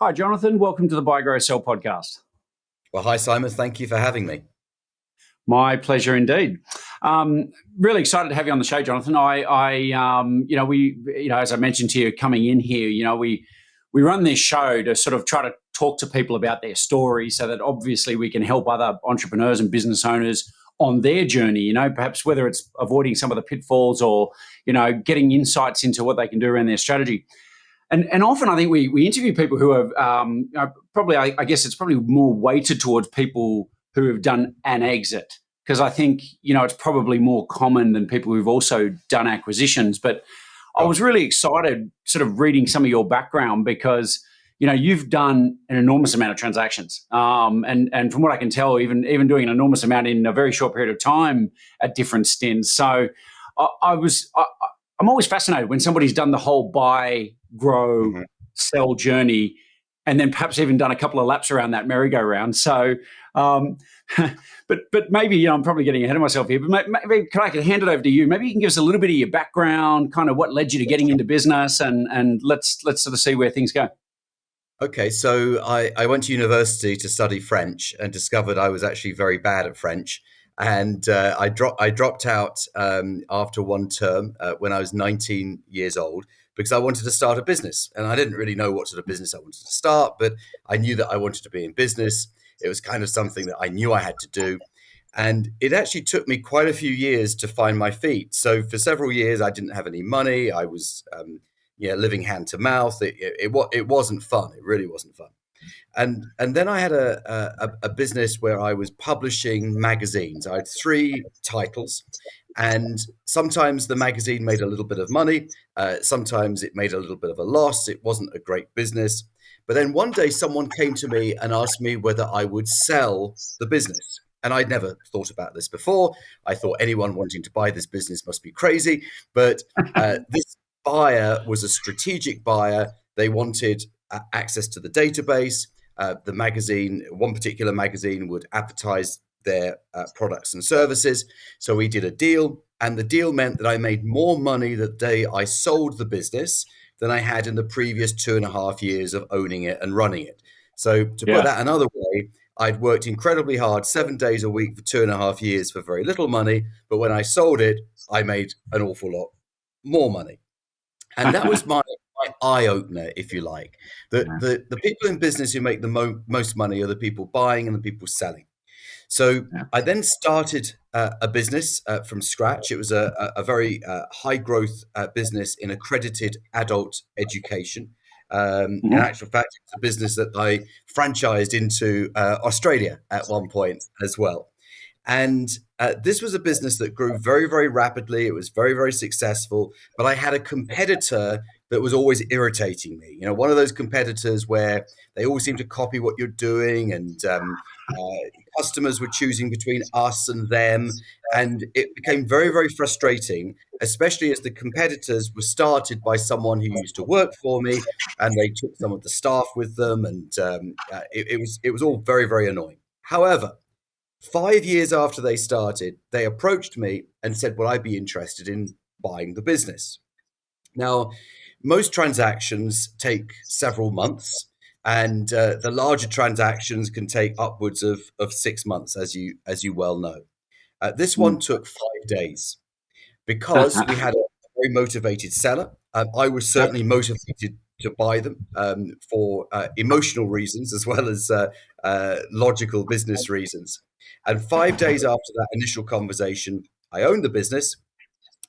Hi, Jonathan. Welcome to the Buy, Grow, Sell podcast. Well, hi, Simon. Thank you for having me. My pleasure indeed. Really excited to have you on the show, Jonathan. As I mentioned to you coming in here, we run this show to sort of try to talk to people about their story so that obviously we can help other entrepreneurs and business owners on their journey, perhaps whether it's avoiding some of the pitfalls or, getting insights into what they can do around their strategy. And often I think we interview people who have probably, I guess it's probably more weighted towards people who have done an exit, because I think, it's probably more common than people who've also done acquisitions. But I was really excited sort of reading some of your background because, you've done an enormous amount of transactions. And from what I can tell, even doing an enormous amount in a very short period of time at different stints. So I'm always fascinated when somebody's done the whole buy, grow, sell journey, and then perhaps even done a couple of laps around that merry-go-round. So, but maybe I'm probably getting ahead of myself here. But maybe I can hand it over to you. Maybe you can give us a little bit of your background, kind of what led you to getting into business, and let's sort of see where things go. Okay, so I went to university to study French and discovered I was actually very bad at French. And I dropped out after one term when I was 19 years old because I wanted to start a business. And I didn't really know what sort of business I wanted to start, but I knew that I wanted to be in business. It was kind of something that I knew I had to do. And it actually took me quite a few years to find my feet. So for several years, I didn't have any money. I was living hand to mouth. It wasn't fun. It really wasn't fun. And then I had a business where I was publishing magazines. I had 3 titles, and sometimes the magazine made a little bit of money. Sometimes it made a little bit of a loss. It wasn't a great business. But then one day someone came to me and asked me whether I would sell the business. And I'd never thought about this before. I thought anyone wanting to buy this business must be crazy. But this buyer was a strategic buyer. They wanted access to the database. The magazine, one particular magazine, would advertise their products and services. So we did a deal, and the deal meant that I made more money the day I sold the business than I had in the previous 2.5 years of owning it and running it. So to put that another way, I'd worked incredibly hard 7 days a week for 2.5 years for very little money. But when I sold it, I made an awful lot more money. And that was my eye-opener, if you like. The people in business who make the most money are the people buying and the people selling. So I then started a business from scratch. It was a very high-growth business in accredited adult education. In actual fact, it's a business that I franchised into Australia at one point as well. And this was a business that grew very, very rapidly. It was very, very successful. But I had a competitor that was always irritating me. One of those competitors where they always seem to copy what you're doing, and customers were choosing between us and them. And it became very, very frustrating, especially as the competitors were started by someone who used to work for me, and they took some of the staff with them. And it was all very, very annoying. However, 5 years after they started, they approached me and said, well, I'd be interested in buying the business. Now, most transactions take several months, and the larger transactions can take upwards of 6 months, as you well know. This one took 5 days because we had a very motivated seller. I was certainly motivated to buy them for emotional reasons as well as logical business reasons. And 5 days after that initial conversation, I owned the business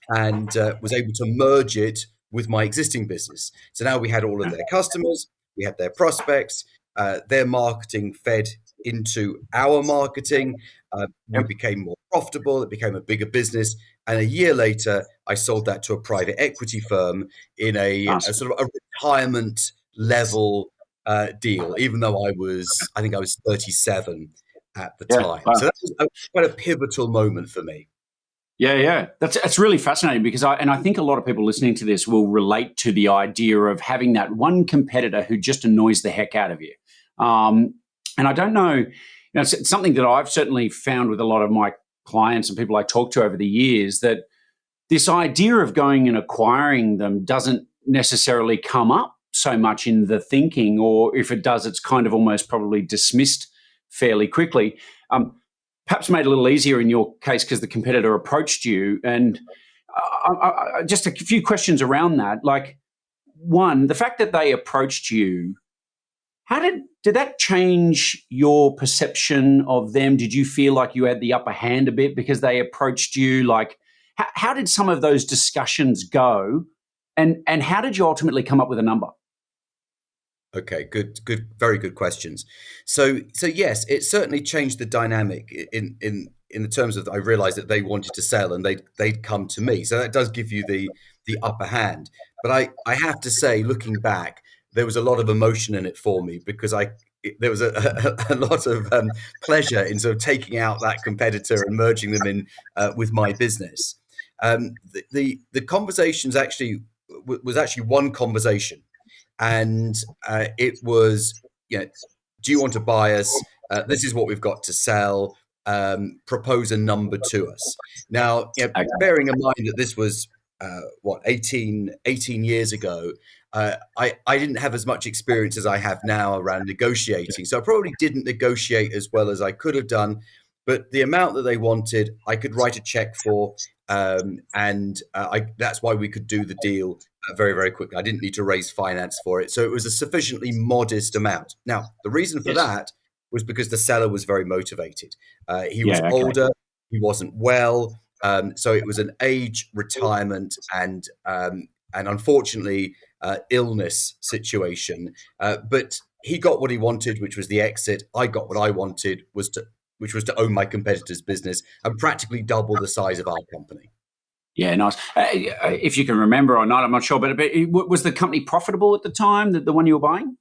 and was able to merge it with my existing business. So now we had all of their customers, we had their prospects, their marketing fed into our marketing. We became more profitable. It became a bigger business. And a year later, I sold that to a private equity firm in a sort of a retirement level deal, even though I think I was 37 at the time. Wow. So that was quite a pivotal moment for me. Yeah. That's really fascinating because I think a lot of people listening to this will relate to the idea of having that one competitor who just annoys the heck out of you. And I don't know, it's something that I've certainly found with a lot of my clients and people I talk to over the years, that this idea of going and acquiring them doesn't necessarily come up so much in the thinking, or if it does, it's kind of almost probably dismissed fairly quickly. Perhaps made it a little easier in your case because the competitor approached you. And just a few questions around that. Like, one, the fact that they approached you, how did that change your perception of them? Did you feel like you had the upper hand a bit because they approached you? Like, how did some of those discussions go? And how did you ultimately come up with a number? Okay, good, very good questions. So yes, it certainly changed the dynamic in the terms of I realized that they wanted to sell and they'd come to me. So that does give you the upper hand. But I have to say, looking back, there was a lot of emotion in it for me because there was a lot of pleasure in sort of taking out that competitor and merging them in with my business. The conversations actually was actually one conversation. And it was, do you want to buy us? This is what we've got to sell. Propose a number to us. Now, Okay. bearing in mind that this was, 18 years ago, I didn't have as much experience as I have now around negotiating. So I probably didn't negotiate as well as I could have done. But the amount that they wanted, I could write a check for. And that's why we could do the deal very, very quickly. I didn't need to raise finance for it. So it was a sufficiently modest amount. Now, the reason for that was because the seller was very motivated. He was older, he wasn't well. So it was an age retirement and unfortunately illness situation. But he got what he wanted, which was the exit. I got what I wanted, which was to own my competitor's business and practically double the size of our company. Yeah, nice. If you can remember or not, I'm not sure, but was the company profitable at the time, the one you were buying?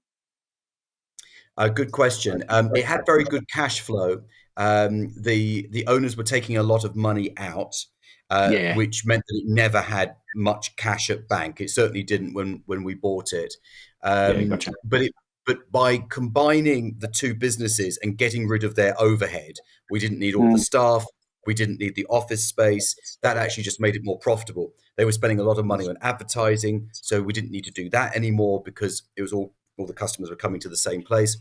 Good question. It had very good cash flow. The owners were taking a lot of money out, which meant that it never had much cash at bank. It certainly didn't when we bought it. Gotcha. But by combining the two businesses and getting rid of their overhead, we didn't need all the staff. We didn't need the office space. That actually just made it more profitable. They were spending a lot of money on advertising, so we didn't need to do that anymore because it was all the customers were coming to the same place.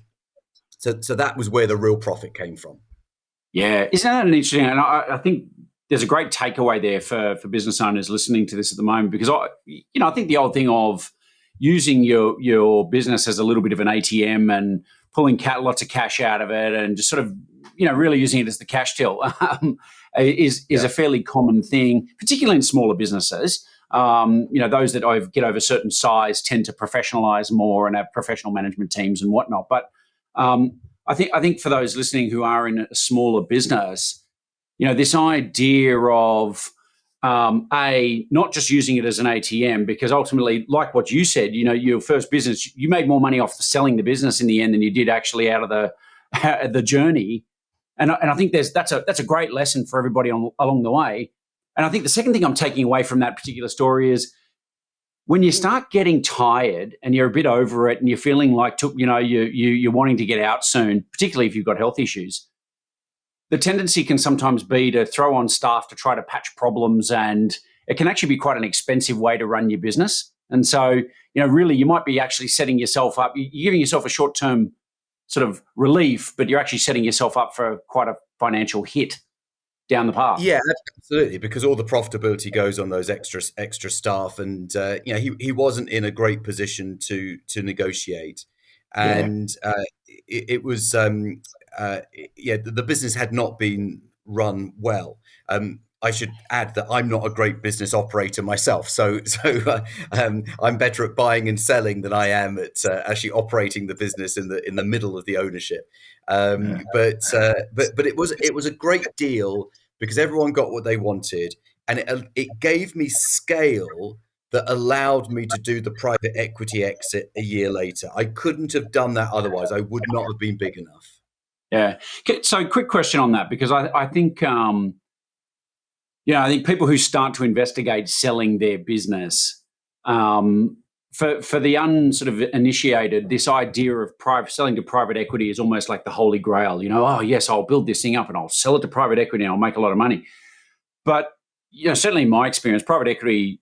So that was where the real profit came from. Yeah, isn't that an interesting? And I think there's a great takeaway there for business owners listening to this at the moment, because I think the old thing of using your business as a little bit of an ATM and pulling lots of cash out of it and just sort of really using it as the cash till is a fairly common thing, particularly in smaller businesses. Those that get over a certain size tend to professionalize more and have professional management teams and whatnot. But I think for those listening who are in a smaller business, this idea of not just using it as an ATM, because ultimately, like what you said, your first business, you made more money off selling the business in the end than you did actually out of the journey. And I think that's a great lesson for everybody along the way. And I think the second thing I'm taking away from that particular story is when you start getting tired and you're a bit over it and you're feeling like you're wanting to get out soon, particularly if you've got health issues, the tendency can sometimes be to throw on staff to try to patch problems, and it can actually be quite an expensive way to run your business. And so, really, you might be actually setting yourself up. You're giving yourself a short-term sort of relief, but you're actually setting yourself up for quite a financial hit down the path. Yeah, absolutely, because all the profitability goes on those extra staff, and he wasn't in a great position to negotiate, and it was the business had not been run well. I should add that I'm not a great business operator myself, so I'm better at buying and selling than I am at actually operating the business in the middle of the ownership. But it was a great deal because everyone got what they wanted, and it gave me scale that allowed me to do the private equity exit a year later. I couldn't have done that otherwise. I would not have been big enough. Yeah. So, quick question on that, because I think I think people who start to investigate selling their business, for the unsort of initiated, this idea of selling to private equity is almost like the holy grail. Oh yes, I'll build this thing up and I'll sell it to private equity and I'll make a lot of money. But certainly in my experience, private equity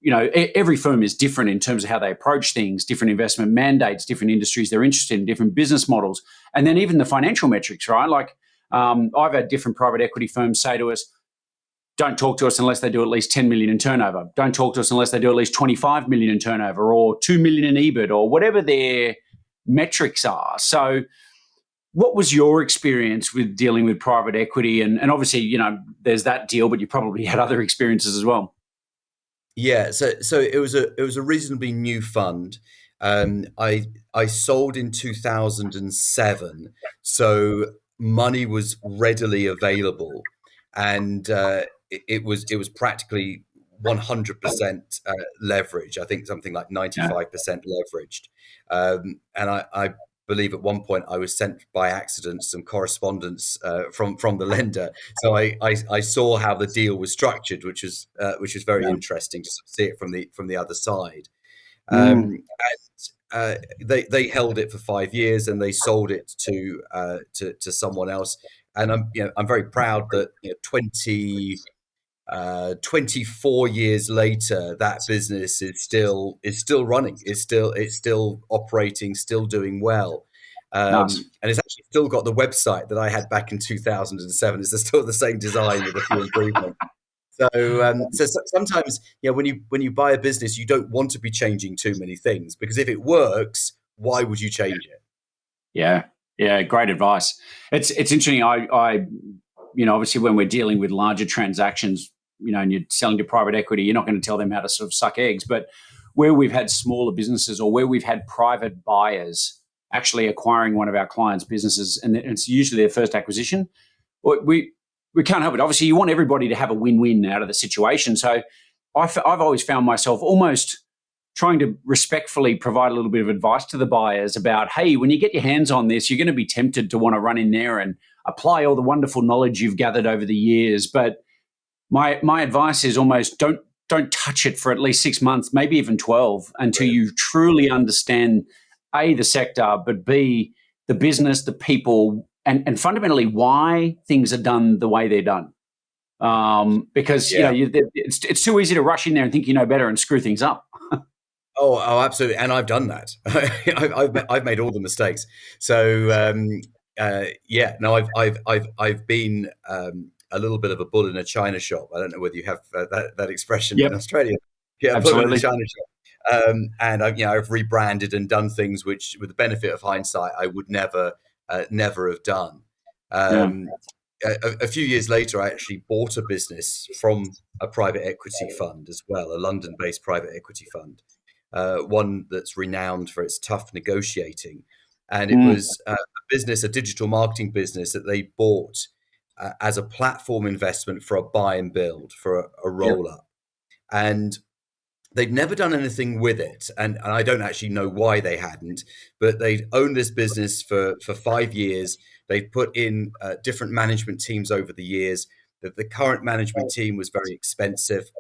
every firm is different in terms of how they approach things, different investment mandates, different industries they're interested in, different business models, and then even the financial metrics, right? Like I've had different private equity firms say to us, don't talk to us unless they do at least 10 million in turnover. Don't talk to us unless they do at least 25 million in turnover or 2 million in EBIT or whatever their metrics are. So what was your experience with dealing with private equity? And obviously, there's that deal, but you probably had other experiences as well. Yeah, so it was a reasonably new fund. I sold in 2007, so money was readily available, and it was practically 100% leverage. I think something like 95% leveraged, and I believe at one point I was sent by accident some correspondence from the lender. So I saw how the deal was structured, which was very interesting to see it from the other side. They held it for 5 years and they sold it to someone else. And I'm very proud that 24 years later, that business is still running. It's still operating, still doing well. Nice. And it's actually still got the website that I had back in 2007. It's still the same design with a few improvements. So sometimes, when you buy a business, you don't want to be changing too many things, because if it works, why would you change it? Yeah, great advice. It's interesting. I obviously when we're dealing with larger transactions, and you're selling to private equity, you're not going to tell them how to sort of suck eggs. But where we've had smaller businesses or where we've had private buyers actually acquiring one of our clients' businesses, and it's usually their first acquisition, we can't help it. Obviously, you want everybody to have a win-win out of the situation. So I've always found myself almost trying to respectfully provide a little bit of advice to the buyers about, hey, when you get your hands on this, you're going to be tempted to want to run in there and apply all the wonderful knowledge you've gathered over the years. But my advice is almost don't touch it for at least 6 months, maybe even 12, until you truly understand A, the sector, but B, the business, the people, and fundamentally why things are done the way they're done. Because it's too easy to rush in there and think you know better and screw things up. Oh, absolutely, and I've done that. I've made all the mistakes. So I've been a little bit of a bull in a china shop. I don't know whether you have that expression in Australia. Yeah, absolutely. Bull in a china shop. And I've rebranded and done things which, with the benefit of hindsight, I would never have done. A few years later, I actually bought a business from a private equity fund as well, a London-based private equity fund, one that's renowned for its tough negotiating. And it was a digital marketing business that they bought as a platform investment for a buy and build, for a roll-up. And they'd never done anything with it, and I don't actually know why they hadn't, but they'd owned this business for 5 years. They'd put in different management teams over the years. The current management team was very expensive,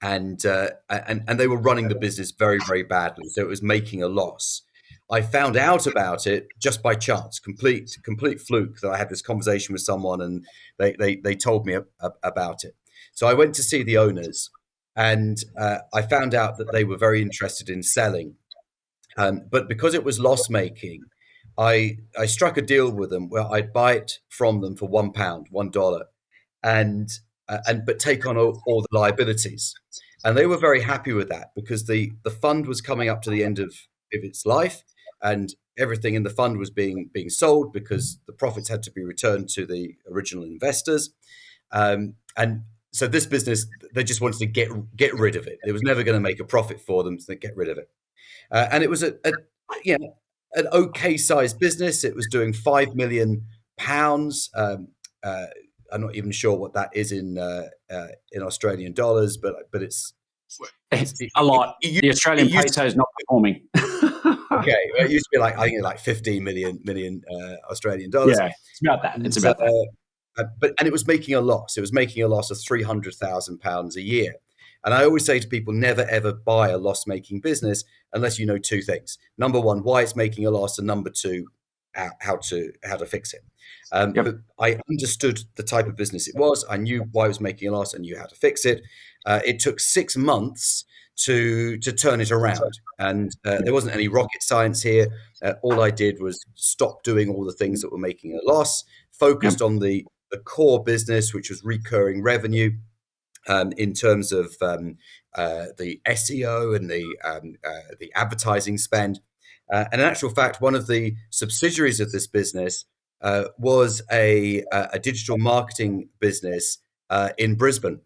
and they were running the business very, very badly, so it was making a loss. I found out about it just by chance, complete fluke, that I had this conversation with someone and they told me about it. So I went to see the owners, and I found out that they were very interested in selling. But because it was loss making, I struck a deal with them where I'd buy it from them for £1, $1, but take on all the liabilities. And they were very happy with that, because the fund was coming up to the end of its life, and everything in the fund was being sold because the profits had to be returned to the original investors. And so this business, they just wanted to get rid of it. It was never going to make a profit for them, so they get rid of it. And it was an okay sized business. It was doing £5 million. I'm not even sure what that is in Australian dollars, but it's a lot. The Australian peso is not performing. Okay, it used to be I think like 15 million Australian dollars. Yeah, it's about that. It's about that. And it was making a loss. It was making a loss of £300,000 a year. And I always say to people, never ever buy a loss-making business unless you know two things. Number one, why it's making a loss, and number two, how to fix it. But I understood the type of business it was. I knew why it was making a loss and knew how to fix it. It took 6 months to turn it around. And there wasn't any rocket science here. All I did was stop doing all the things that were making a loss, Yep. focused on the core business, which was recurring revenue, in terms of the SEO and the advertising spend. And in actual fact, one of the subsidiaries of this business was a digital marketing business in Brisbane.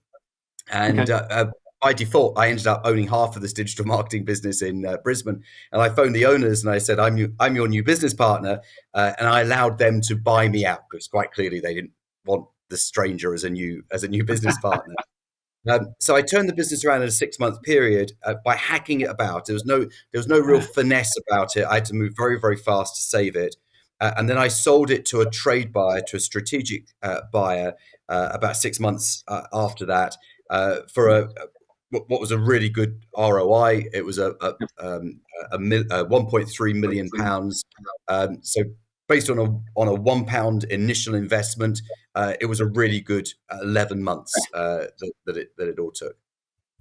And Okay. by default, I ended up owning half of this digital marketing business in Brisbane. And I phoned the owners and I said, I'm your new business partner. And I allowed them to buy me out because quite clearly they didn't want the stranger as a new business partner. So I turned the business around in a 6-month period by hacking it about. There was no real finesse about it. I had to move very, very fast to save it. And then I sold it to a trade buyer, to a strategic buyer, about 6 months after that, for what was a really good ROI. It was a 1.3 million pounds. So based on a £1 initial investment, it was a really good 11 months that it all took.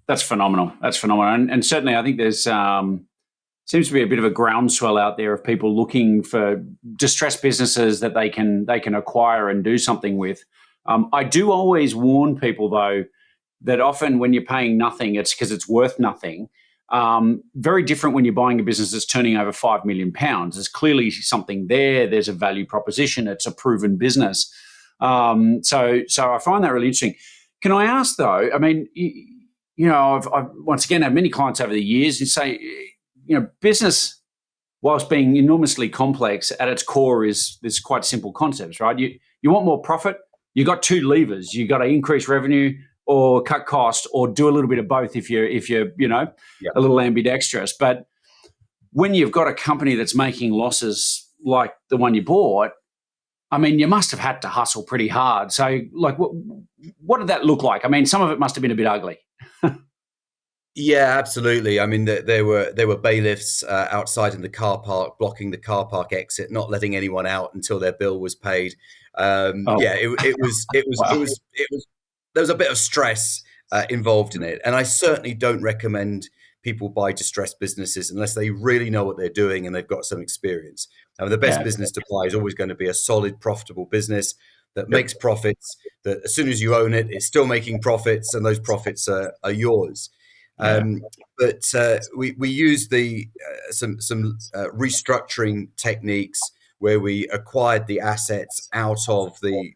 That's phenomenal. That's phenomenal. And certainly, I think there's seems to be a bit of a groundswell out there of people looking for distressed businesses that they can acquire and do something with. I do always warn people, though, that often when you're paying nothing, it's because it's worth nothing. Very different when you're buying a business that's turning over £5 million. There's clearly something there. There's a value proposition. It's a proven business. So I find that really interesting. Can I ask, though? I mean, I've once again had many clients over the years who say, business, whilst being enormously complex, at its core is quite simple concepts, right? You want more profit. You got two levers. You got to increase revenue or cut cost, or do a little bit of both if you're a little ambidextrous. But when you've got a company that's making losses like the one you bought, I mean, you must have had to hustle pretty hard. So, like, what did that look like? I mean, some of it must have been a bit ugly. Yeah, absolutely. I mean, there were bailiffs outside in the car park, blocking the car park exit, not letting anyone out until their bill was paid. Yeah, it was there was a bit of stress involved in it, and I certainly don't recommend people buy distressed businesses unless they really know what they're doing and they've got some experience. The best business to buy is always going to be a solid, profitable business that makes profits. That as soon as you own it, it's still making profits, and those profits are yours. But we use some restructuring techniques where we acquired the assets out of the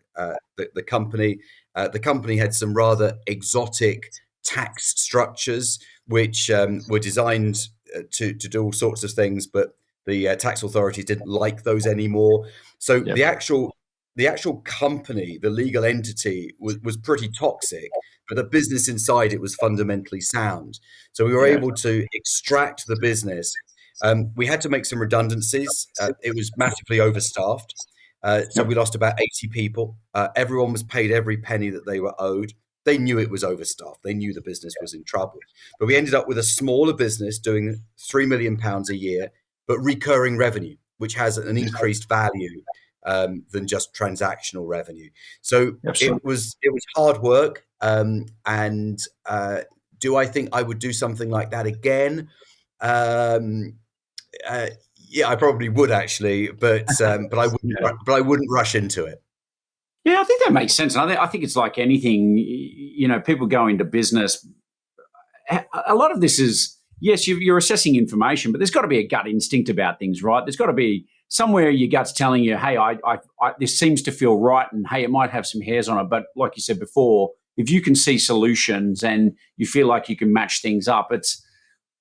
company. The company had some rather exotic tax structures, which were designed to do all sorts of things, but the tax authorities didn't like those anymore. So the actual company, the legal entity, was pretty toxic, but the business inside it was fundamentally sound. So we were able to extract the business. We had to make some redundancies. It was massively overstaffed. So we lost about 80 people. Everyone was paid every penny that they were owed. They knew it was overstaffed. They knew the business was in trouble. But we ended up with a smaller business doing £3 million a year, but recurring revenue, which has an increased value than just transactional revenue. So it was hard work. And do I think I would do something like that again? Yeah, I probably would actually, but I wouldn't rush into it. Yeah, I think that makes sense. And I think it's like anything, people go into business. A lot of this is, yes, you're assessing information, but there's got to be a gut instinct about things, right? There's got to be somewhere your gut's telling you, hey, this seems to feel right, and hey, it might have some hairs on it. But like you said before, if you can see solutions and you feel like you can match things up, it's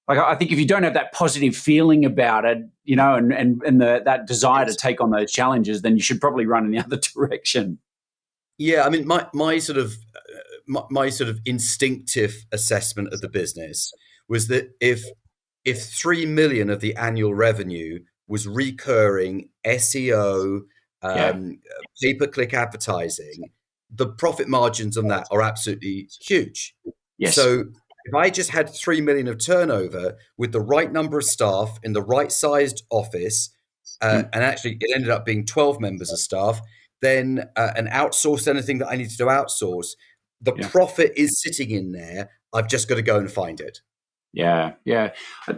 like, I think if you don't have that positive feeling about it, and that desire to take on those challenges, then you should probably run in the other direction. Yeah, I mean, my sort of instinctive assessment of the business was that if 3 million of the annual revenue was recurring SEO, pay-per-click advertising, the profit margins on that are absolutely huge. Yes. So if I just had 3 million of turnover with the right number of staff in the right sized office, and actually it ended up being 12 members of staff, then and outsourced anything that I needed to outsource, the profit is sitting in there. I've just got to go and find it. Yeah, yeah. I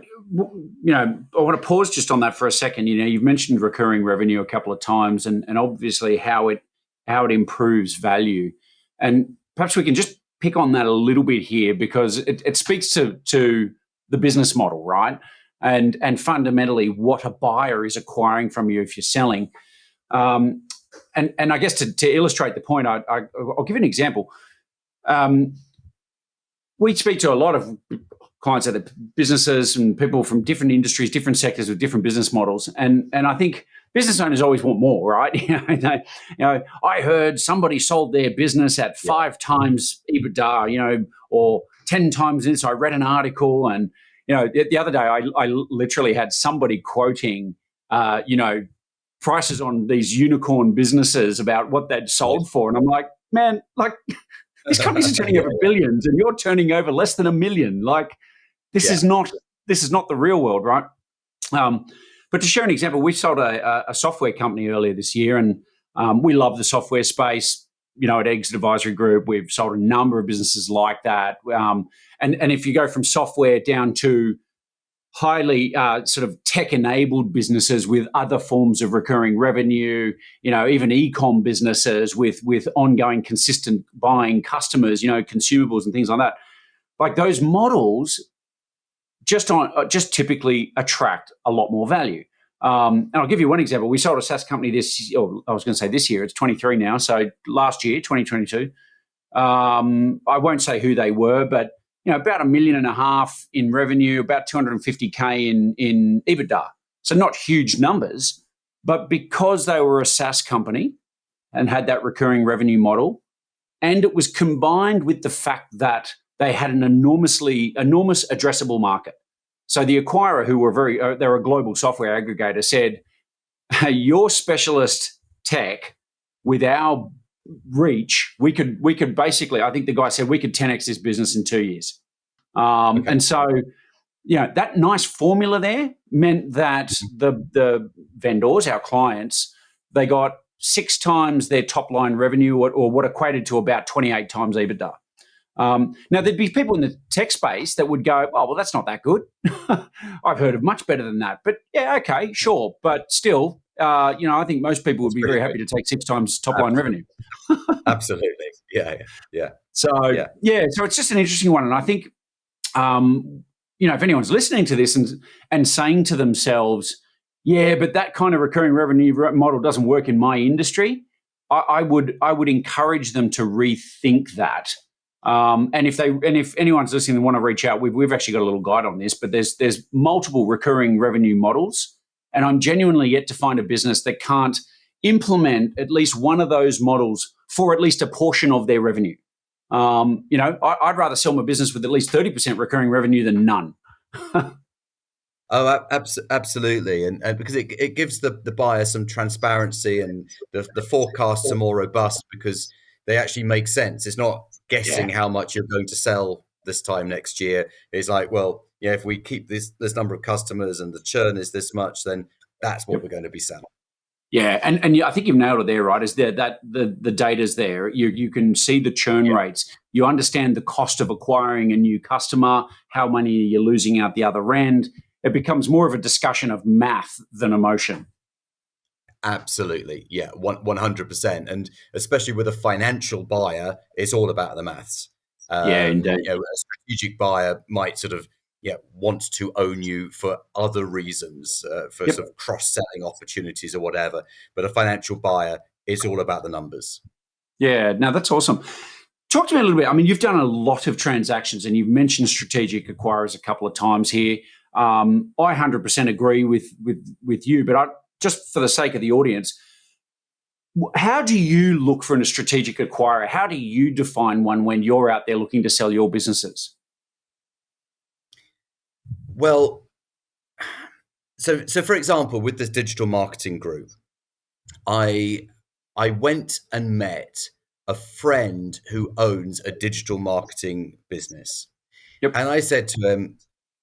want to pause just on that for a second. You've mentioned recurring revenue a couple of times, and obviously how it improves value, and perhaps we can just pick on that a little bit here because it speaks to the business model, right? And fundamentally what a buyer is acquiring from you if you're selling. Um, and I guess to illustrate the point, I'll give you an example. Um, we speak to a lot of clients that are businesses and people from different industries, different sectors with different business models. And I think business owners always want more, right? I heard somebody sold their business at 5 times EBITDA, or 10 times this. I read an article, and the other day I literally had somebody quoting, prices on these unicorn businesses about what they'd sold for, and I'm like, man, like these companies are turning over billions, and you're turning over less than $1 million. Like, this is not the real world, right? But to share an example, we sold a software company earlier this year, and we love the software space. At Exit Advisory Group, we've sold a number of businesses like that. And if you go from software down to highly sort of tech-enabled businesses with other forms of recurring revenue, even e-com businesses with ongoing consistent buying customers, consumables and things like that. Like, those models just typically attract a lot more value. And I'll give you one example. We sold a SaaS company this year. It's 23 now. So last year, 2022. I won't say who they were, but about $1.5 million in revenue, about 250K in EBITDA. So not huge numbers, but because they were a SaaS company and had that recurring revenue model, and it was combined with the fact that they had an enormous addressable market. So the acquirer, who were they're a global software aggregator, said, hey, your specialist tech with our reach, we could basically, I think the guy said, we could 10x this business in 2 years. And so, that nice formula there meant that the vendors, our clients, they got 6 times their top line revenue, or what equated to about 28 times EBITDA. Now, there'd be people in the tech space that would go, oh, well, that's not that good. I've heard of much better than that. But yeah, okay, sure. But still, I think most people would be very happy to take 6 times top line revenue. Absolutely. Yeah. So it's just an interesting one. And I think, if anyone's listening to this and saying to themselves, yeah, but that kind of recurring revenue model doesn't work in my industry, I would encourage them to rethink that. And if anyone's listening and want to reach out, we've actually got a little guide on this, but there's multiple recurring revenue models, and I'm genuinely yet to find a business that can't implement at least one of those models for at least a portion of their revenue. I'd rather sell my business with at least 30% recurring revenue than none. Oh, absolutely, and because it gives the buyer some transparency, and the forecasts are more robust because they actually make sense. It's not guessing how much you're going to sell this time next year. It's like, well, if we keep this number of customers and the churn is this much, then that's what we're going to be selling. Yeah, and I think you've nailed it there, right? Is there that the data's there? You can see the churn rates. You understand the cost of acquiring a new customer, how many you're losing out the other end. It becomes more of a discussion of math than emotion. Absolutely, yeah, 100%, and especially with a financial buyer, it's all about the maths. Indeed. A strategic buyer might sort of want to own you for other reasons, for sort of cross-selling opportunities or whatever. But a financial buyer, it's all about the numbers. Yeah, now that's awesome. Talk to me a little bit. I mean, you've done a lot of transactions, and you've mentioned strategic acquirers a couple of times here. I 100% agree with you, but just for the sake of the audience, how do you look for a strategic acquirer? How do you define one when you're out there looking to sell your businesses? Well, so for example, with this digital marketing group, I went and met a friend who owns a digital marketing business. Yep. And I said to him,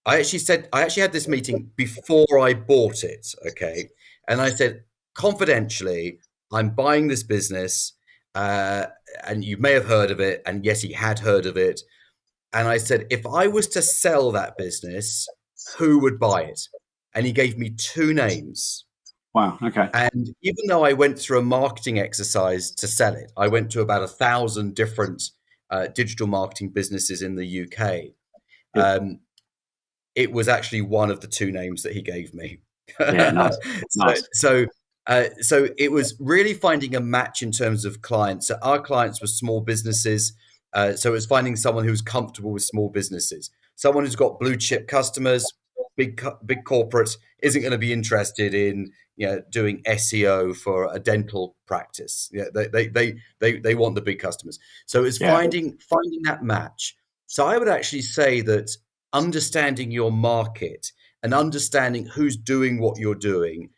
I actually had this meeting before I bought it, okay? And I said, confidentially, I'm buying this business, and you may have heard of it. And yes, he had heard of it. And I said, if I was to sell that business, who would buy it? And he gave me two names. Wow. Okay. And even though I went through a marketing exercise to sell it, I went to about 1,000 different digital marketing businesses in the UK. Yep. Um, it was actually one of the two names that he gave me. Yeah. Nice. so, Nice. so, so it was really finding a match in terms of clients. So our clients were small businesses. So it was finding someone who's comfortable with small businesses, someone who's got blue chip customers. Big corporates isn't going to be interested in doing SEO for a dental practice. Yeah, they want the big customers. So it's Yeah. finding that match. So I would actually say that understanding your market and understanding who's doing what you're doing,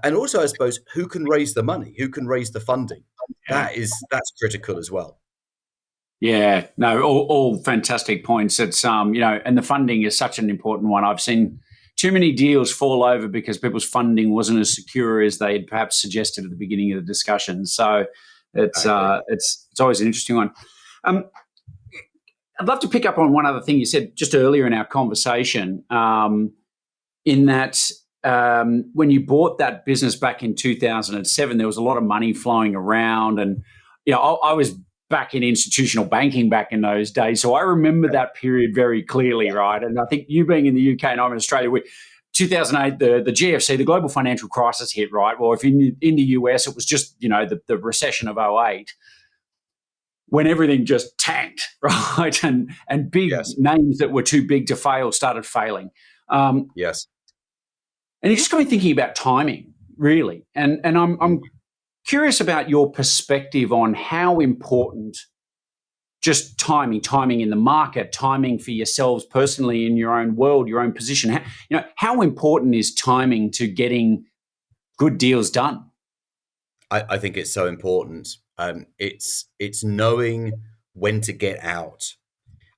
and also I suppose who can raise the money, who can raise the funding. Yeah. That's critical as well. Yeah, no, all fantastic points. It's and the funding is such an important one. I've seen too many deals fall over because people's funding wasn't as secure as they had perhaps suggested at the beginning of the discussion. So Exactly. it's always an interesting one. Um, I'd love to pick up on one other thing you said just earlier in our conversation. In that when you bought that business back in 2007, there was a lot of money flowing around, and I was back in institutional banking back in those days, so I remember that period very clearly, right? And I think you being in the UK and I'm in Australia, 2008, the GFC, the global financial crisis hit, right? Well, if in the US, it was just the recession of '08 when everything just tanked, right? And big Yes. names that were too big to fail started failing. Yes. And it just got me thinking about timing, really. And I'm curious about your perspective on how important just timing in the market, timing for yourselves personally in your own world, your own position. How important is timing to getting good deals done? I think it's so important. It's knowing when to get out.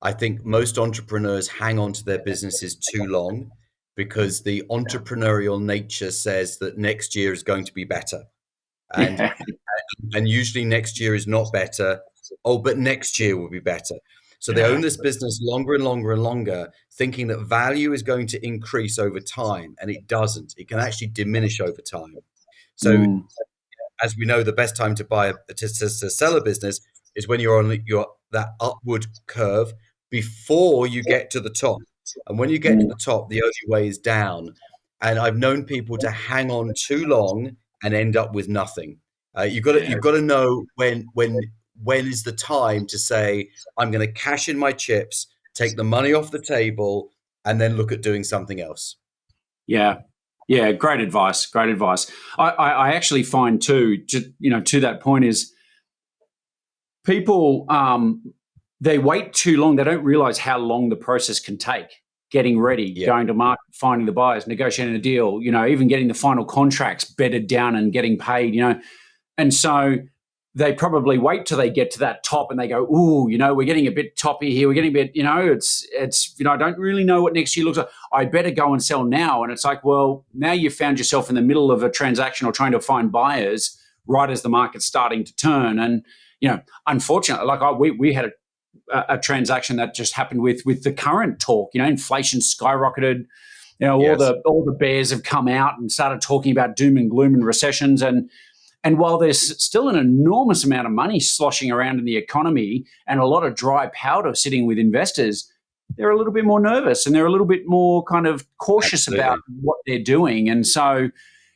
I think most entrepreneurs hang on to their businesses too long because the entrepreneurial nature says that next year is going to be better. And Yeah, and usually next year is not better. Oh, but next year will be better. So they own yeah, this business longer and longer and longer, thinking that value is going to increase over time, and it doesn't. It can actually diminish over time. So mm, as we know, the best time to buy to sell a business is when you're on your that upward curve before you get to the top. And when you get to mm, the top, the only way is down. And I've known people to hang on too long and end up with nothing. yeah, You've got to know when is the time to say I'm going to cash in my chips, take the money off the table, and then look at doing something else. yeah. Yeah, great advice. Great advice. I actually find too, to that point is people they wait too long. They don't realize how long the process can take. Getting ready, Yeah, going to market, finding the buyers, negotiating a deal. Even getting the final contracts bedded down and getting paid. And so they probably wait till they get to that top and they go, "Ooh, we're getting a bit toppy here. We're getting a bit, it's I don't really know what next year looks like. I better go and sell now." And it's like, well, now you've found yourself in the middle of a transaction or trying to find buyers right as the market's starting to turn. And unfortunately, we had a transaction that just happened with the current talk. Inflation skyrocketed. All yes, the bears have come out and started talking about doom and gloom and recessions. And while there's still an enormous amount of money sloshing around in the economy and a lot of dry powder sitting with investors, they're a little bit more nervous and they're a little bit more kind of cautious about absolutely. what they're doing. And so,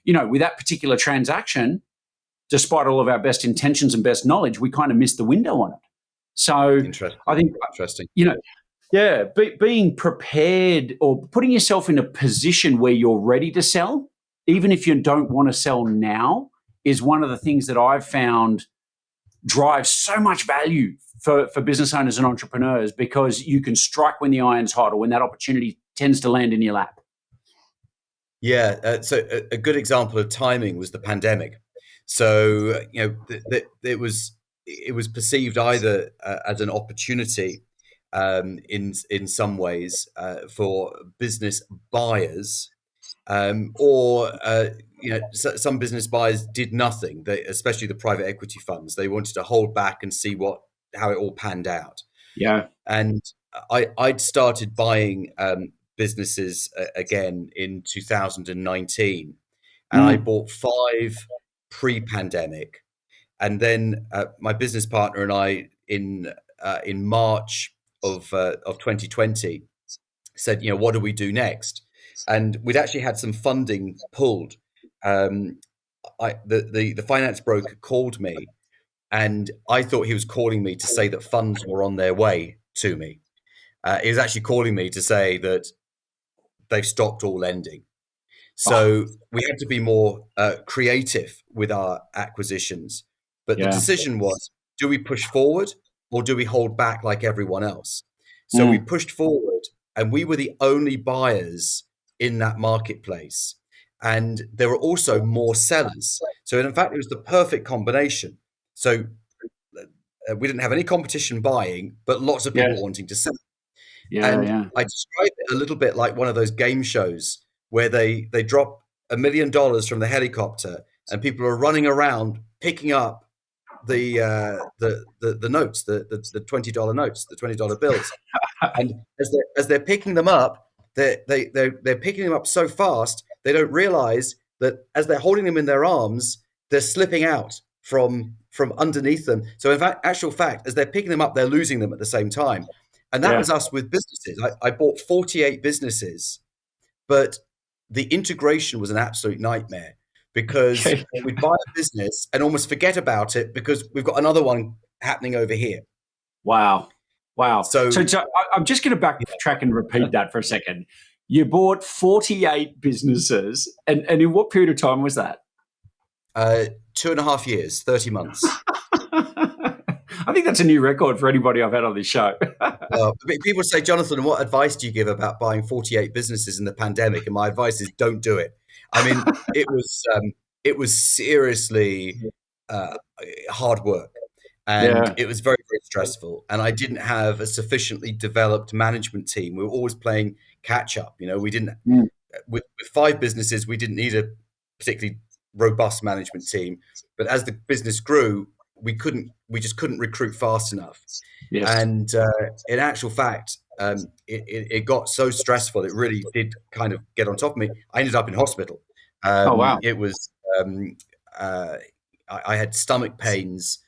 with that particular transaction, despite all of our best intentions and best knowledge, we kind of missed the window on it. So I Interesting. think, Interesting. you know, yeah, being prepared or putting yourself in a position where you're ready to sell, even if you don't want to sell now, is one of the things that I've found drives so much value for business owners and entrepreneurs because you can strike when the iron's hot or when that opportunity tends to land in your lap. Yeah, so a good example of timing was the pandemic. So it was perceived either as an opportunity in some ways for business buyers, or some business buyers did nothing. Especially the private equity funds, they wanted to hold back and see how it all panned out. Yeah. And I'd started buying businesses again in 2019, and I Mm. bought five pre-pandemic, and then my business partner and I in March of 2020 said, what do we do next? And we'd actually had some funding pulled. Um, the finance broker called me, and I thought he was calling me to say that funds were on their way to me. He was actually calling me to say that they've stopped all lending. Oh, So we had to be more creative with our acquisitions. But the yeah. decision was, do we push forward or do we hold back like everyone else? So we Mm. pushed forward, and we were the only buyers in that marketplace. And there were also more sellers. So in fact, it was the perfect combination. So we didn't have any competition buying, but lots of people Yes. wanting to sell. Yeah. And Yeah. I describe it a little bit like one of those game shows where they drop $1 million from the helicopter, and people are running around picking up the notes, the $20 notes, the $20 bills. And as they're picking them up, they're picking them up so fast they don't realize that as they're holding them in their arms, they're slipping out from underneath them. So in fact, actual fact, as they're picking them up, they're losing them at the same time. And that Yeah. was us with businesses. I bought 48 businesses, but the integration was an absolute nightmare because Okay. we'd buy a business and almost forget about it because we've got another one happening over here. Wow. Wow. So, So I'm just going to backtrack and repeat that for a second. You bought 48 businesses, and in what period of time was that? 2.5 years, 30 months. I think that's a new record for anybody I've had on this show. People say, Jonathan, what advice do you give about buying 48 businesses in the pandemic? And my advice is don't do it. I mean, it was seriously uh, hard work, and Yeah. it was very, very stressful. And I didn't have a sufficiently developed management team. We were always playing catch up. We didn't Mm. with five businesses, we didn't need a particularly robust management team. But as the business grew, we just couldn't recruit fast enough. Yes. And in actual fact, it got so stressful, it really did kind of get on top of me. I ended up in hospital. Oh, wow. It was um, uh, I had stomach pains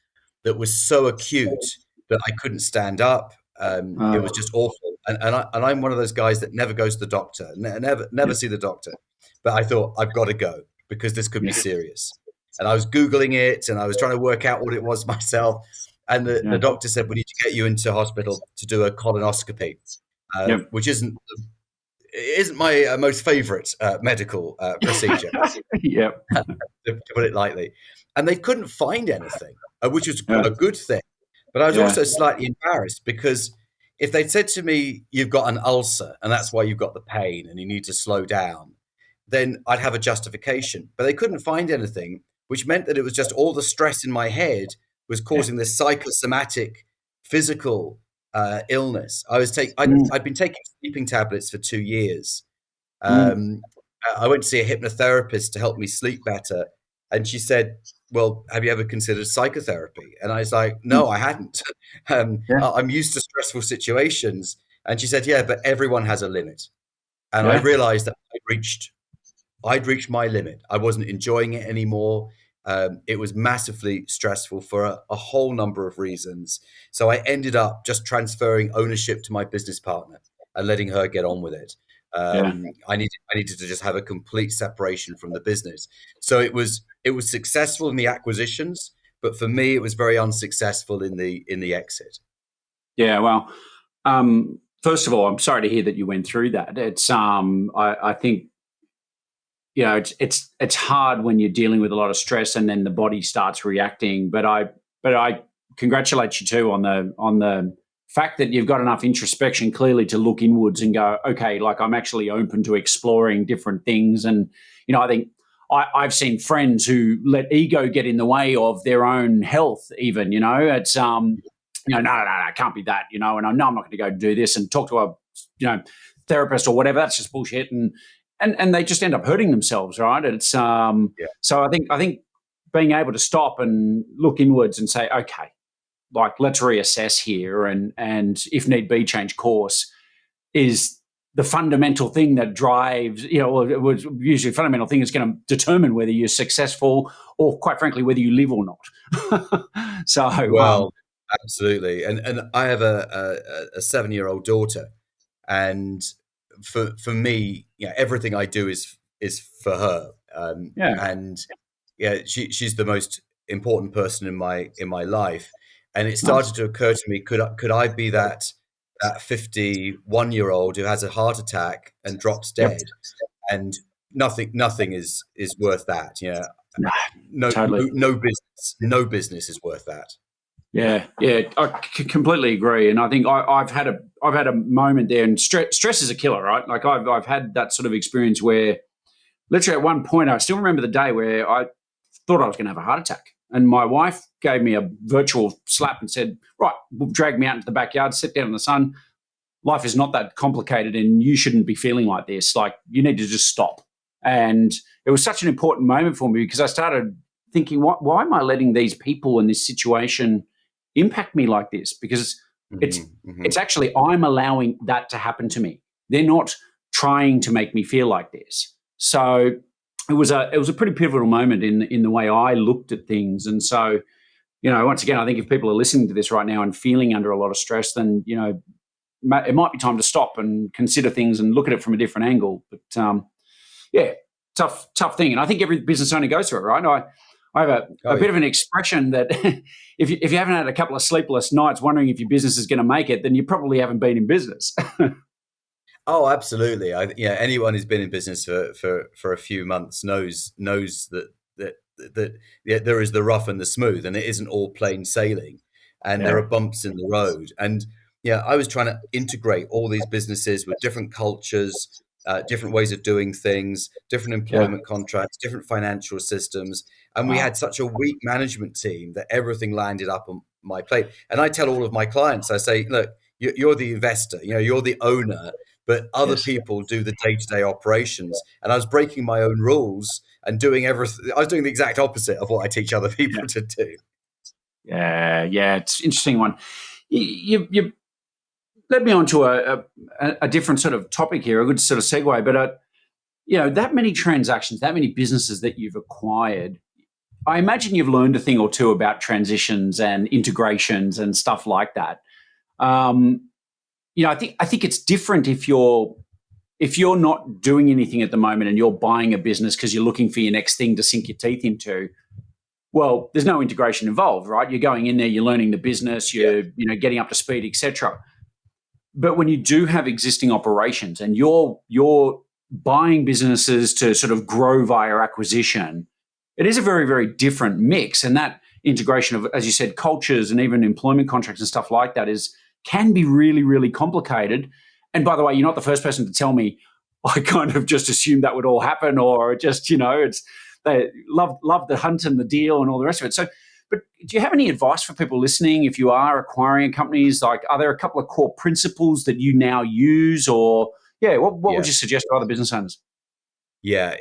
that was so acute that I couldn't stand up. It was Oh, just awful. And I'm one of those guys that never goes to the doctor, never yeah. see the doctor. But I thought I've got to go because this could be Yeah. serious. And I was Googling it and I was trying to work out what it was myself. And the Yeah. doctor said, we need to get you into hospital to do a colonoscopy, Yep. which isn't my most favorite medical procedure, Yep. to put it lightly. And they couldn't find anything, which was Yeah. a good thing. But I was Yeah. also slightly embarrassed because if they'd said to me, you've got an ulcer and that's why you've got the pain and you need to slow down, then I'd have a justification. But they couldn't find anything, which meant that it was just all the stress in my head was Yeah. causing this psychosomatic physical illness. Mm. I'd been taking sleeping tablets for 2 years. Mm. Um, I went to see a hypnotherapist to help me sleep better, and she said, "Well, have you ever considered psychotherapy?" And I was like, Mm. "No, I hadn't. Yeah. I'm used to stressful situations." And she said, "Yeah, but everyone has a limit." And I Yeah. realized that I'd reached my limit. I wasn't enjoying it anymore. It was massively stressful for a whole number of reasons. So I ended up just transferring ownership to my business partner and letting her get on with it. Yeah. I needed to just have a complete separation from the business. So it was successful in the acquisitions, but for me, it was very unsuccessful in the exit. Yeah. Well, first of all, I'm sorry to hear that you went through that. I think, it's hard when you're dealing with a lot of stress and then the body starts reacting. But I congratulate you too on the fact that you've got enough introspection clearly to look inwards and go, okay, like I'm actually open to exploring different things. And I think I've seen friends who let ego get in the way of their own health. Even it's no, no, no, no, it can't be that. And I know I'm not going to go do this and talk to a you know therapist or whatever. That's just bullshit. And they just end up hurting themselves, right? It's Yeah. so I think being able to stop and look inwards and say, okay, like let's reassess here and if need be change course is the fundamental thing that drives, it was usually a fundamental thing that's going to determine whether you're successful or, quite frankly, whether you live or not. So, Well, absolutely. And I have a 7-year-old daughter, and for me, everything I do is for her. yeah, And yeah, she's the most important person in my life. And it nice. started to occur to me, could I be that 51-year-old who has a heart attack and drops Yep. dead, and nothing is worth that. No, No, totally. no business is worth that. Yeah, I completely agree, and I think I've had a moment there, and stress is a killer, right? Like I've had that sort of experience where literally at one point I still remember the day where I thought I was going to have a heart attack, and my wife gave me a virtual slap and said, "Right, drag me out into the backyard, sit down in the sun. Life is not that complicated, and you shouldn't be feeling like this. Like you need to just stop." And it was such an important moment for me because I started thinking, why am I letting these people in this situation impact me like this? Because it's Hmm. it's actually I'm allowing that to happen to me. They're not trying to make me feel like this. So it was a pretty pivotal moment in the way I looked at things. And so, once again, I think if people are listening to this right now and feeling under a lot of stress, then it might be time to stop and consider things and look at it from a different angle. But yeah, tough thing. And I think every business owner goes through it, right? I have Oh a yeah. bit of an expression that if you haven't had a couple of sleepless nights wondering if your business is going to make it, then you probably haven't been in business. Oh, absolutely. Anyone who's been in business for a few months knows that yeah, there is the rough and the smooth, and it isn't all plain sailing, and there Yeah, are bumps in the road. And yeah, I was trying to integrate all these businesses with different cultures, different ways of doing things, different yeah. employment contracts, different financial systems, and we Wow. had such a weak management team that everything landed up on my plate. And I tell all of my clients, I say, look, you're the investor, you're the owner, but other Yes. people do the day-to-day operations. And I was breaking my own rules and doing everything. I was doing the exact opposite of what I teach other Yeah. people to do. Yeah. It's an interesting one. You led me on to a different sort of topic here, a good sort of segue. But that many transactions, that many businesses that you've acquired, I imagine you've learned a thing or two about transitions and integrations and stuff like that. Um, I think it's different if you're not doing anything at the moment and you're buying a business because you're looking for your next thing to sink your teeth into. Well, there's no integration involved, right? You're going in there, you're learning the business, Yeah. you're getting up to speed, etc. But when you do have existing operations and you're buying businesses to sort of grow via acquisition, it is a very, very different mix. And that integration of, as you said, cultures and even employment contracts and stuff like that can be really, really complicated. And by the way, you're not the first person to tell me I kind of just assumed that would all happen, or just, it's they love the hunt and the deal and all the rest of it. So but do you have any advice for people listening if you are acquiring companies? Like, are there a couple of core principles that you now use, or what Yeah. would you suggest to other business owners? Yeah.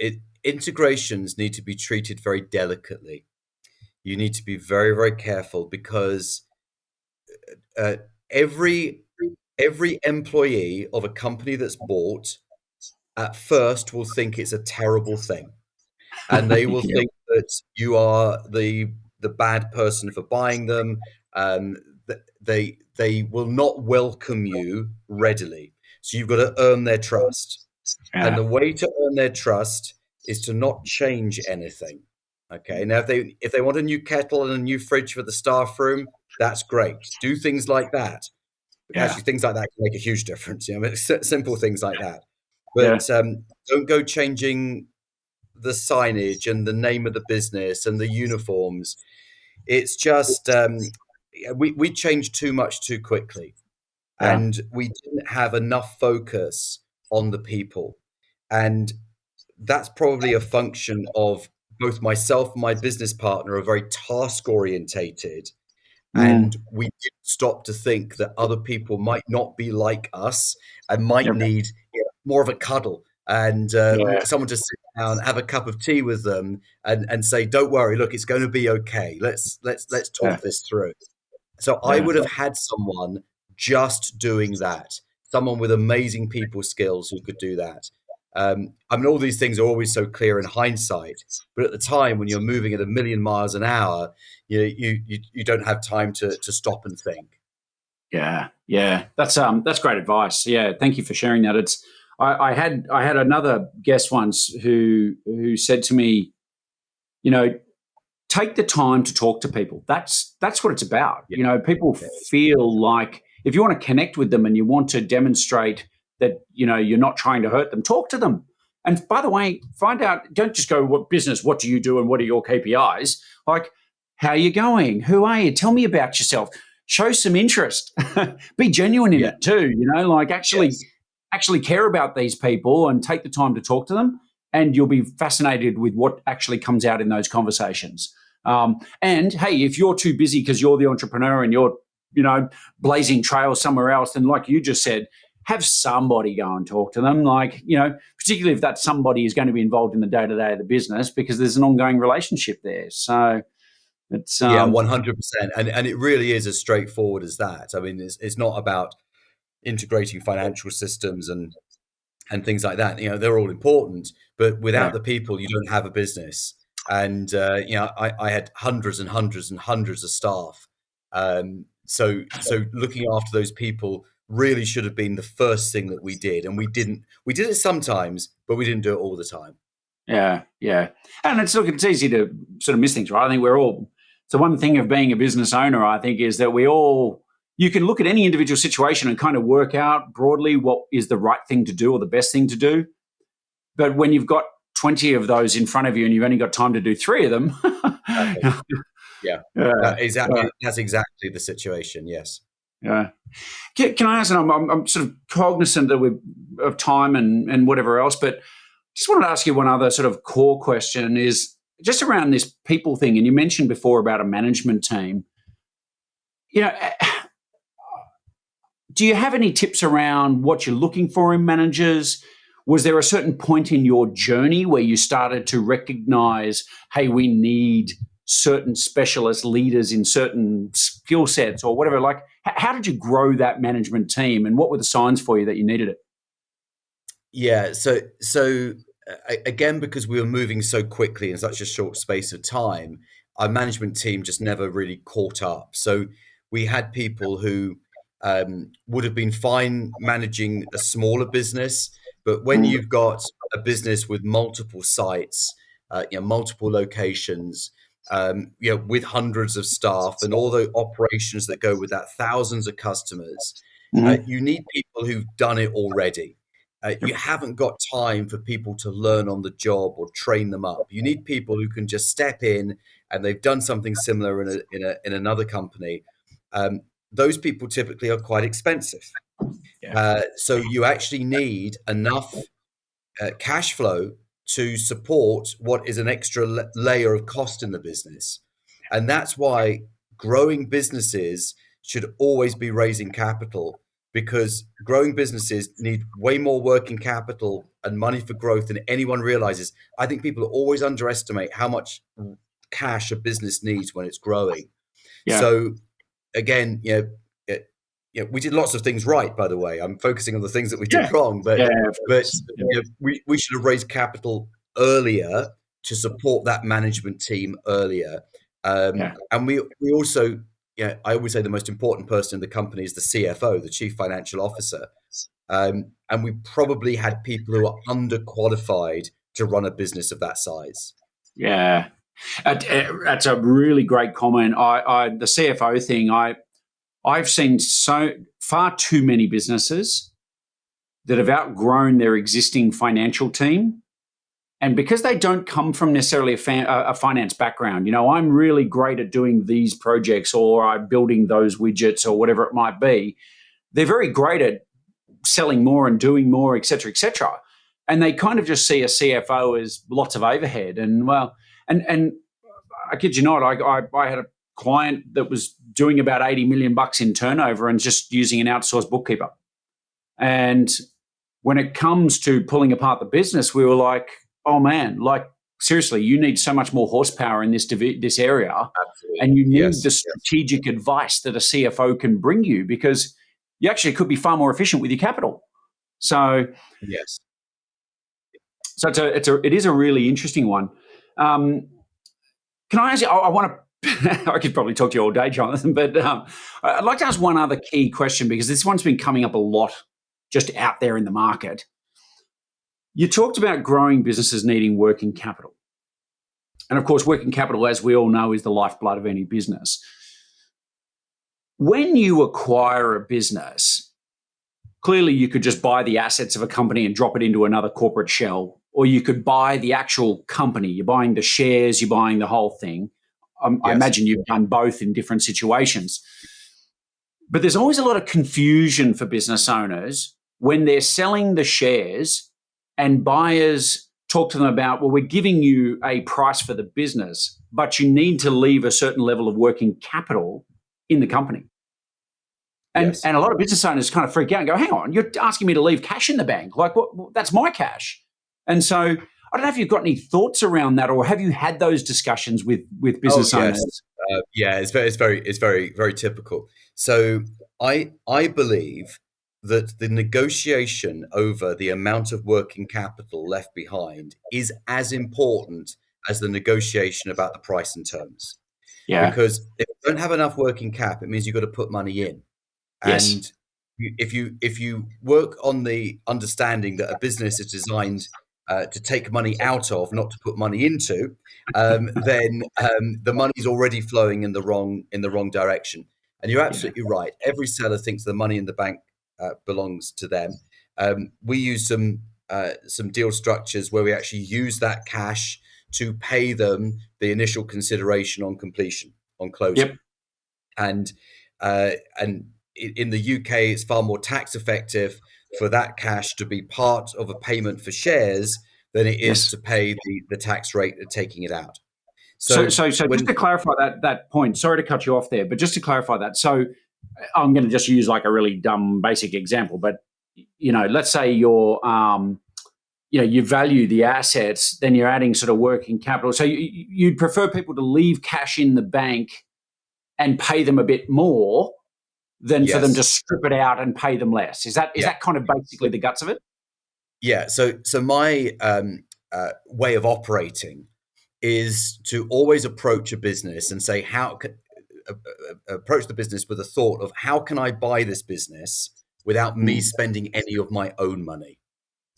Integrations need to be treated very delicately. You need to be very, very careful because uh, every every employee of a company that's bought at first will think it's a terrible thing, and they will Yeah, think that you are the bad person for buying them. Um, they will not welcome you readily. So you've got to earn their trust, and yeah, the way to earn their trust is to not change anything. Okay. Now, if they want a new kettle and a new fridge for the staff room, that's great. Do things like that. yeah, Actually, things like that can make a huge difference. I mean, simple things like that. yeah, But don't go changing the signage and the name of the business and the uniforms. It's just yeah, we changed too much too quickly, yeah, and we didn't have enough focus on the people. And that's probably a function of both myself and my business partner are very task orientated, mm, and we didn't stop to think that other people might not be like us and might yep, need more of a cuddle and yeah, someone to sit down, have a cup of tea with them, and say, "Don't worry, look, it's going to be okay. Let's yeah. talk this through." So I Yeah. would have had someone just doing that, someone with amazing people skills who could do that. I mean, all these things are always so clear in hindsight, but at the time when you're moving at a million miles an hour, you don't have time to stop and think. Yeah, yeah, that's great advice. Yeah, thank you for sharing that. I had another guest once who said to me, you know, take the time to talk to people. That's what it's about. Yeah, People yeah, feel like if you want to connect with them and you want to demonstrate that you're not trying to hurt them, talk to them. And by the way, find out. Don't just go, "What business? What do you do? And what are your KPIs?" Like, how are you going? Who are you? Tell me about yourself. Show some interest. Be genuine in yeah, it too. Like yes. actually care about these people and take the time to talk to them, and you'll be fascinated with what actually comes out in those conversations. And hey, if you're too busy because you're the entrepreneur and you're, blazing trails somewhere else, then like you just said, have somebody go and talk to them. Like, particularly if that somebody is going to be involved in the day to day of the business, because there's an ongoing relationship there. So it's, Yeah, 100%. And it really is as straightforward as that. I mean, it's not about integrating financial systems and things like that. They're all important, but without yeah, the people, you don't have a business. And I had hundreds and hundreds and hundreds of staff. So looking after those people really should have been the first thing that we did, and we didn't. We did it sometimes, but we didn't do it all the time. yeah, yeah. And it's easy to sort of miss things, right? I think we're all, so one thing of being a business owner, I think, is that you can look at any individual situation and kind of work out broadly what is the right thing to do or the best thing to do. But when you've got 20 of those in front of you and you've only got time to do three of them, Exactly. Yeah, yeah, that's exactly the situation. Yes. yeah. Can I ask, and I'm sort of cognizant that of time and whatever else, but just wanted to ask you one other sort of core question is just around this people thing. And you mentioned before about a management team. You know, do you have any tips around what you're looking for in managers? Was there a certain point in your journey where you started to recognize, hey, we need certain specialist leaders in certain skill sets or whatever? Like, how did you grow that management team and what were the signs for you that you needed it? Yeah. Again, because we were moving so quickly in such a short space of time, our management team just never really caught up. So we had people who would have been fine managing a smaller business, but when Mm, you've got a business with multiple sites, multiple locations, with hundreds of staff and all the operations that go with that, thousands of customers, mm, you need people who've done it already. You yep, haven't got time for people to learn on the job or train them up. You need people who can just step in and they've done something similar in another company. Um, those people typically are quite expensive. yeah, So you actually need enough cash flow to support what is an extra layer of cost in the business. And that's why growing businesses should always be raising capital, because growing businesses need way more working capital and money for growth than anyone realizes. I think people always underestimate how much cash a business needs when it's growing. yeah, So again, we did lots of things right, by the way. I'm focusing on the things that we yeah, did wrong, but yeah, but we should have raised capital earlier to support that management team earlier. yeah, And we also, I always say the most important person in the company is the CFO, the Chief Financial Officer. And we probably had people who are underqualified to run a business of that size. yeah. That's a really great comment. The CFO thing. I've seen so far too many businesses that have outgrown their existing financial team. And because they don't come from necessarily a finance background, I'm really great at doing these projects or I'm building those widgets or whatever it might be. They're very great at selling more and doing more, et cetera, et cetera. And they kind of just see a CFO as lots of overhead. And and I kid you not, I had a client that was doing about 80 million bucks in turnover and just using an outsourced bookkeeper. And when it comes to pulling apart the business, we were like, oh man, like seriously, you need so much more horsepower in this area. and you need Yes. the strategic advice that a CFO can bring you, because you actually could be far more efficient with your capital. So, Yes. so it is a really interesting one. Can I ask you? I want to. I could probably talk to you all day, Jonathan, but I'd like to ask one other key question, because this one's been coming up a lot just out there in the market. You talked about growing businesses needing working capital. And of course, working capital, as we all know, is the lifeblood of any business. When you acquire a business, clearly you could just buy the assets of a company and drop it into another corporate shell, or you could buy the actual company. You're buying the shares, you're buying the whole thing. I imagine you've done both in different situations. But there's always a lot of confusion for business owners when they're selling the shares and buyers talk to them about, well, we're giving you a price for the business, but you need to leave a certain level of working capital in the company. And a lot of business owners kind of freak out and go, hang on, you're asking me to leave cash in the bank. Like, well, that's my cash. And so I don't know if you've got any thoughts around that, or have you had those discussions with business owners? It's very typical. So I believe that the negotiation over the amount of working capital left behind is as important as the negotiation about the price and terms. Yeah. Because if you don't have enough working cap, it means you've got to put money in. Yes. And if you work on the understanding that a business is designed to take money out of, not to put money into, then the money's already flowing in the wrong direction. And you're absolutely right. Every seller thinks the money in the bank belongs to them. We use some deal structures where we actually use that cash to pay them the initial consideration on completion, on closing. Yep. And in the UK, it's far more tax effective for that cash to be part of a payment for shares than it is to pay the tax rate of taking it out. So just to clarify that point, sorry to cut you off there, but just to clarify that. So I'm going to just use like a really dumb basic example, but let's say you're you value the assets, then you're adding sort of working capital. So you'd prefer people to leave cash in the bank and pay them a bit more than for them to strip it out and pay them less. Is that kind of basically the guts of it? Yeah. So my way of operating is to always approach a business and say, approach the business with a thought of, how can I buy this business without me spending any of my own money?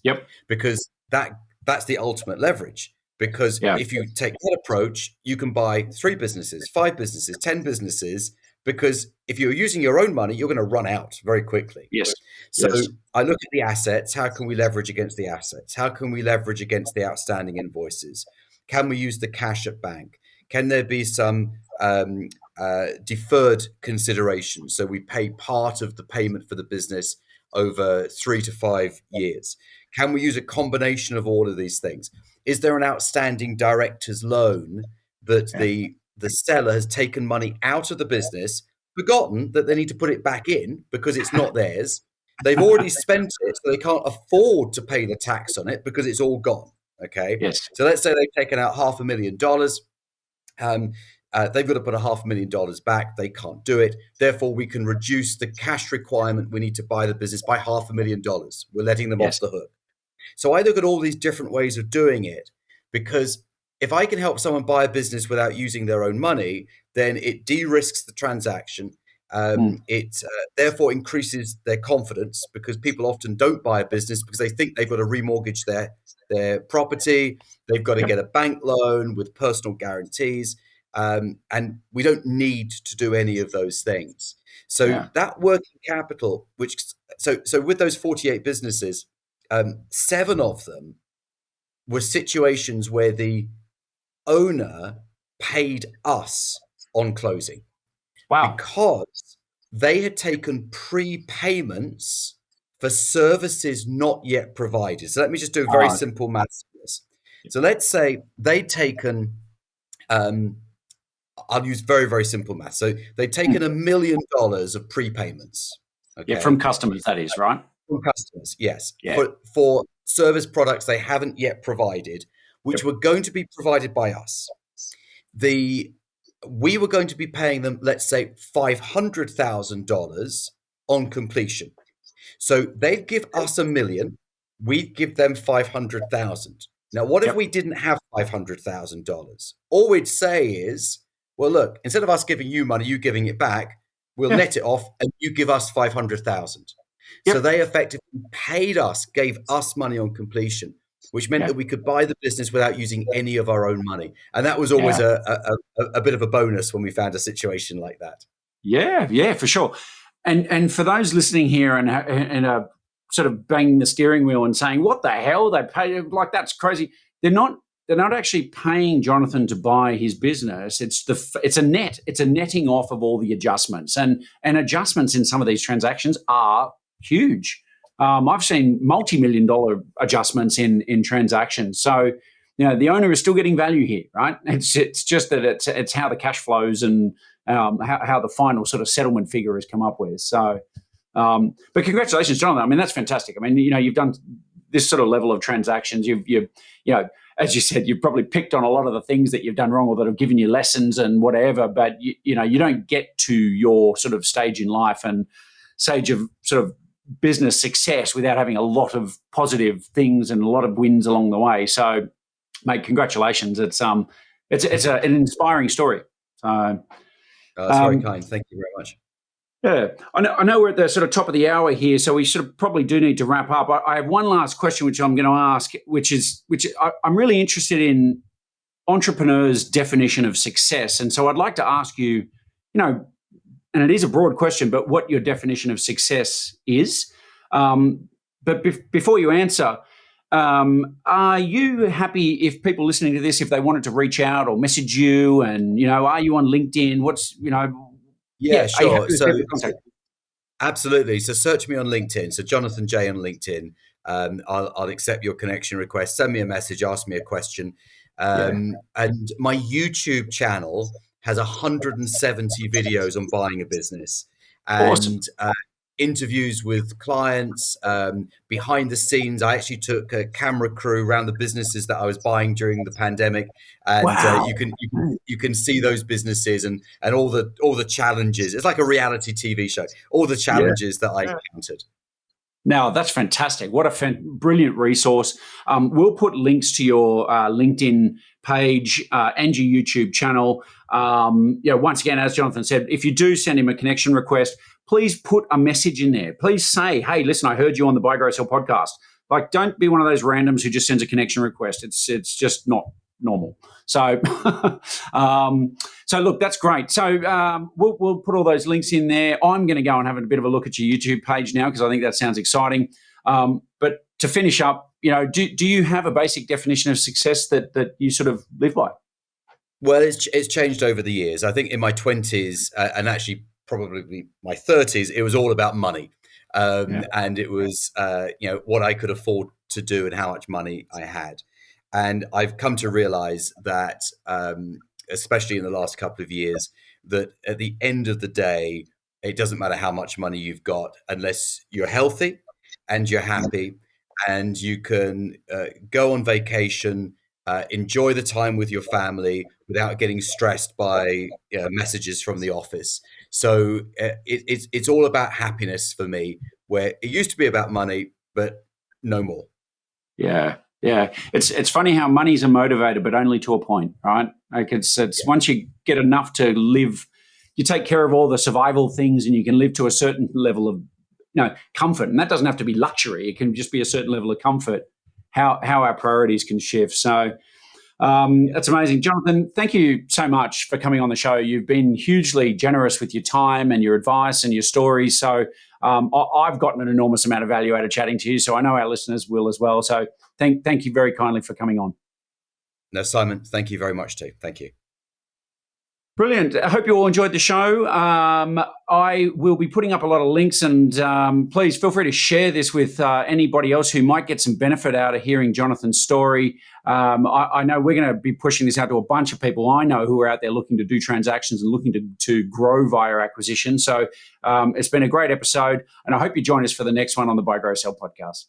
Yep. Because that's the ultimate leverage. Because if you take that approach, you can buy 3 businesses, 5 businesses, 10 businesses, because if you're using your own money, you're going to run out very quickly. Yes. So I look at the assets. How can we leverage against the assets? How can we leverage against the outstanding invoices? Can we use the cash at bank? Can there be some deferred consideration? So we pay part of the payment for the business over 3 to 5 years. Can we use a combination of all of these things? Is there an outstanding director's loan that the seller has taken money out of the business, forgotten that they need to put it back in because it's not theirs? They've already spent it, so they can't afford to pay the tax on it because it's all gone. Okay. Yes. So let's say they've taken out $500,000. They've got to put $500,000 back. They can't do it. Therefore, we can reduce the cash requirement we need to buy the business by $500,000. We're letting them off the hook. So I look at all these different ways of doing it, because if I can help someone buy a business without using their own money, then it de-risks the transaction. It therefore increases their confidence, because people often don't buy a business because they think they've got to remortgage their property. They've got to get a bank loan with personal guarantees. And we don't need to do any of those things. So that working capital, so with those 48 businesses, 7 of them were situations where the owner paid us on closing. Wow. Because they had taken prepayments for services not yet provided. So let me just do a very simple maths for this. So let's say they'd taken, I'll use very, very simple math. So they'd taken $1 million of prepayments. Okay? Yeah, from customers, that is, right? From customers, yes. Yeah. For service products they haven't yet provided, which were going to be provided by us. we were going to be paying them, let's say, $500,000 on completion. So they'd give us $1 million, we'd give them 500,000. Now, what if Yep. we didn't have $500,000? All we'd say is, well, look, instead of us giving you money, you giving it back, we'll net it off and you give us 500,000. Yep. So they effectively gave us money on completion, which meant that we could buy the business without using any of our own money. And that was always a bit of a bonus when we found a situation like that. Yeah, for sure. And for those listening here and sort of banging the steering wheel and saying, "What the hell? They pay like that's crazy." They're not actually paying Jonathan to buy his business. It's a netting off of all the adjustments, and adjustments in some of these transactions are huge. I've seen multi-million-dollar adjustments in transactions. So, the owner is still getting value here, right? It's just that it's how the cash flows and how the final sort of settlement figure has come up with. So, but congratulations, Jonathan. I mean, that's fantastic. I mean, you've done this sort of level of transactions. You've as you said, you've probably picked on a lot of the things that you've done wrong or that have given you lessons and whatever. But you don't get to your sort of stage in life and stage of sort of business success without having a lot of positive things and a lot of wins along the way. So, mate, congratulations. It's an inspiring story. So, that's very kind. Thank you very much. Yeah, I know we're at the sort of top of the hour here, so we sort of probably do need to wrap up. I have one last question, which I'm going to ask, which I'm really interested in entrepreneurs' definition of success. And so I'd like to ask you, and it is a broad question, but what your definition of success is. But before you answer, are you happy if people listening to this, if they wanted to reach out or message you, and are you on LinkedIn? Yeah, sure. So absolutely. So search me on LinkedIn. So Jonathan J on LinkedIn. I'll accept your connection request. Send me a message. Ask me a question. And my YouTube channel has 170 videos on buying a business and Awesome. Interviews with clients, behind the scenes. I actually took a camera crew around the businesses that I was buying during the pandemic, and Wow. you can see those businesses and all the challenges. It's like a reality TV show. All the challenges that I encountered. Now, that's fantastic. What a brilliant resource. We'll put links to your LinkedIn page and your YouTube channel. Once again, as Jonathan said, if you do send him a connection request, please put a message in there. Please say, "Hey, listen, I heard you on the Buy, Grow, Sell podcast." Like, don't be one of those randoms who just sends a connection request. It's just not normal. So, so look, that's great. So we'll put all those links in there. I'm going to go and have a bit of a look at your YouTube page now because I think that sounds exciting. But to finish up, do you have a basic definition of success that you sort of live by? Well, it's changed over the years. I think in my 20s and actually probably my 30s, it was all about money. And it was, what I could afford to do and how much money I had. And I've come to realize that, especially in the last couple of years, that at the end of the day, it doesn't matter how much money you've got unless you're healthy and you're happy and you can go on vacation, enjoy the time with your family without getting stressed by messages from the office. So it's all about happiness for me, where it used to be about money, but no more. Yeah. It's funny how money's a motivator, but only to a point, right? Like it's once you get enough to live, you take care of all the survival things, and you can live to a certain level of comfort, and that doesn't have to be luxury. It can just be a certain level of comfort. How our priorities can shift. So. That's amazing. Jonathan, thank you so much for coming on the show. You've been hugely generous with your time and your advice and your stories. So I've gotten an enormous amount of value out of chatting to you. So I know our listeners will as well. So thank you very kindly for coming on. No, Simon, thank you very much too. Thank you. Brilliant. I hope you all enjoyed the show. I will be putting up a lot of links, and please feel free to share this with anybody else who might get some benefit out of hearing Jonathan's story. I know we're going to be pushing this out to a bunch of people I know who are out there looking to do transactions and looking to grow via acquisition. So it's been a great episode, and I hope you join us for the next one on the Buy, Grow, Sell podcast.